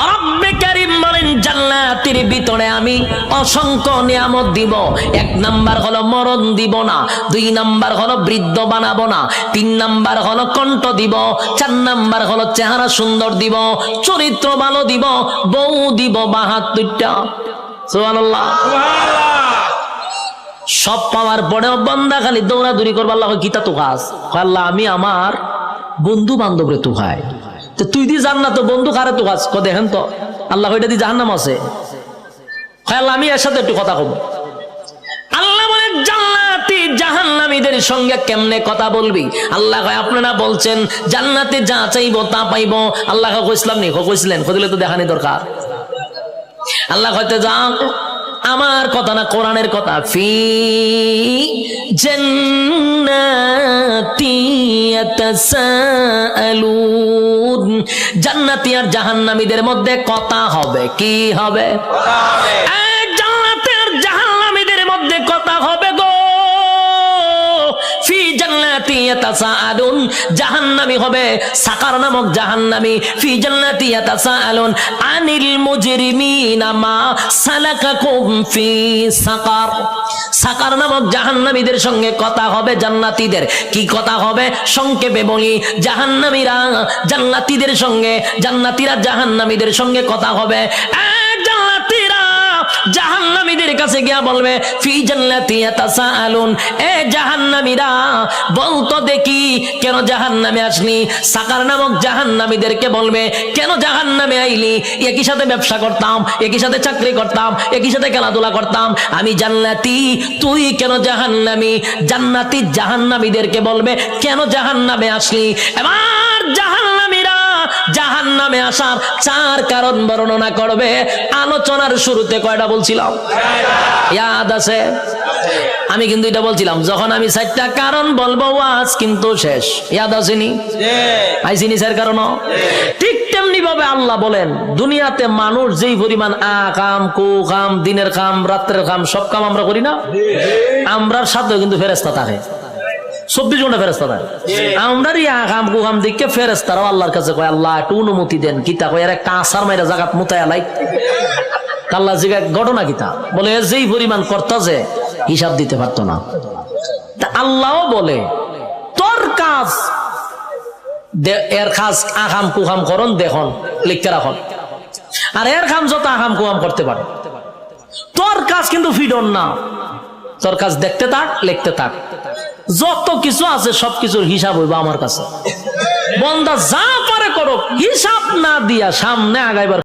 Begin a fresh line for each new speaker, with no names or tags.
রব্বে কারীম বলেন জান্নাতের ভিতরে আমি অসংখ্য নিয়ামত দিব। 1 নাম্বার হলো মরণ দিব না, 2 নাম্বার হলো বৃদ্ধ বানাবো না, 3 নাম্বার হলো কণ্ঠ দিব, 4 নাম্বার হলো চেহারা সুন্দর দিব, চরিত্র ভালো দিব, বউ দিব 72টা। সুবহানাল্লাহ। সব পাওয়ার পরেও বান্দা খালি দৌড়াদৌড়ি করবে, আল্লাহ গীতা তো খাস, আল্লাহ আমি আমার বন্ধু বান্ধবরে তো খাই, তো তুই দি জান্নাত বন্ধু কারে তো খাস, দেখেন তো আল্লাহ ওইটা দি জাহান্নাম আছে, আল্লাহ আমি এর সাথে একটু কথা কব। আল্লাহ বলে জান্নাতি জাহান্নামীদের সঙ্গে কেমনে কথা বলবি? আল্লাহ কয় আপনারা বলছেন জান্নাতে যা চাইবো তা পাইবো, আল্লাহ কইছিলাম নি, কইছিলেন কইলে তো দেখানি দরকার। আল্লাহ কইতে যা আমার কথা না কোরআনের কথা, ফি জান্নাতি ইয়াতাসাআলুন, জান্নাতি আর জাহান্নামীদের মধ্যে কথা হবে। কি হবে? জান্নাতি আর জাহান্নামীদের মধ্যে কথা হবে গো। ফি জান্নাতি ইয়াতাসাআলুন, জাহান্নামী হবে সাকার নামক জাহান্নামী। ফি জান্নাতি ইয়াতাসাআলুন আনিল মুজরিমিনা মা সালাকাকুম ফি সাকার, সাকার নামক জাহান্নামীদের সঙ্গে কথা হবে জান্নাতীদের। কি কথা হবে? সংক্ষেপে বলি, জাহান্নামীরা জান্নাতীদের সঙ্গে, জান্নাতীরা জাহান্নামীদের সঙ্গে কথা হবে। জান্নাতীরা জাহান্নামীদের কাছে গিয়া বলবে ফি জান্নাতি ইয়াতাসাআলুন, এ জাহান্নামীরা বলতো দেখি কেন জাহান্নামে আসলি? সাকার নামক জাহান্নামীদেরকে বলবে কেন জাহান্নামে আইলি? একই সাথে ব্যবসা করতাম, একই সাথে চাকরি করতাম, একই সাথে খেলাধুলা করতাম, আমি জান্নাতি, তুই কেন জাহান্নামী? জান্নাতি জাহান্নামীদেরকে বলবে কেন জাহান্নামে আসলি? এবার জাহান্নামীরা জাহান্নামে আসার 4 কারণ বর্ণনা করবে। আলোচনার শুরুতে কয়টা বলছিলাম? ইয়াদ আছে? আমি কিন্তু এটা বলছিলাম যখন আমি 4টা কারণ বলবো ওয়াজ কিন্তু শেষ। ইয়াদ আসেনি? আইসিনি স্যার কারণ? ঠিক তেমনি ভাবে আল্লাহ বলেন দুনিয়াতে মানুষ যেই পরিমাণ কাম কু কাম, দিনের কাম রাত্রের কাম সব কাম আমরা করি না, আমরার সাথেও কিন্তু ফেরেশতা থাকে, 24 ঘন্টা ফেরেশতা থাকে। আমরার কাম কু কাম দেখে ফেরেশতারাও আল্লাহর কাছে কয় আল্লাহ একটু অনুমতি দেন, কিতা কয় একটা আসার মাইরা জাগাত মুতায়া লাই। আল্লাহ জিজ্ঞাসা ঘটনা কিতা? বলে যেই পরিমাণ করতেছে হিসাব দিতে পারতো না। আল্লাহ বলে তোর কাজ, এর কাজ আকাম কুকাম করন দেখুন লিখতে রাখুন, আর এর কাম যত আকাম কুকাম করতে পারে, তোর কাজ কিন্তু ফিডন না, তোর কাজ দেখতে থাক লিখতে থাক, যত কিছু আছে সবকিছুর হিসাব হইব আমার কাছে। বন্দা যা পারে করো, হিসাব না দিয়া সামনে আগাইবার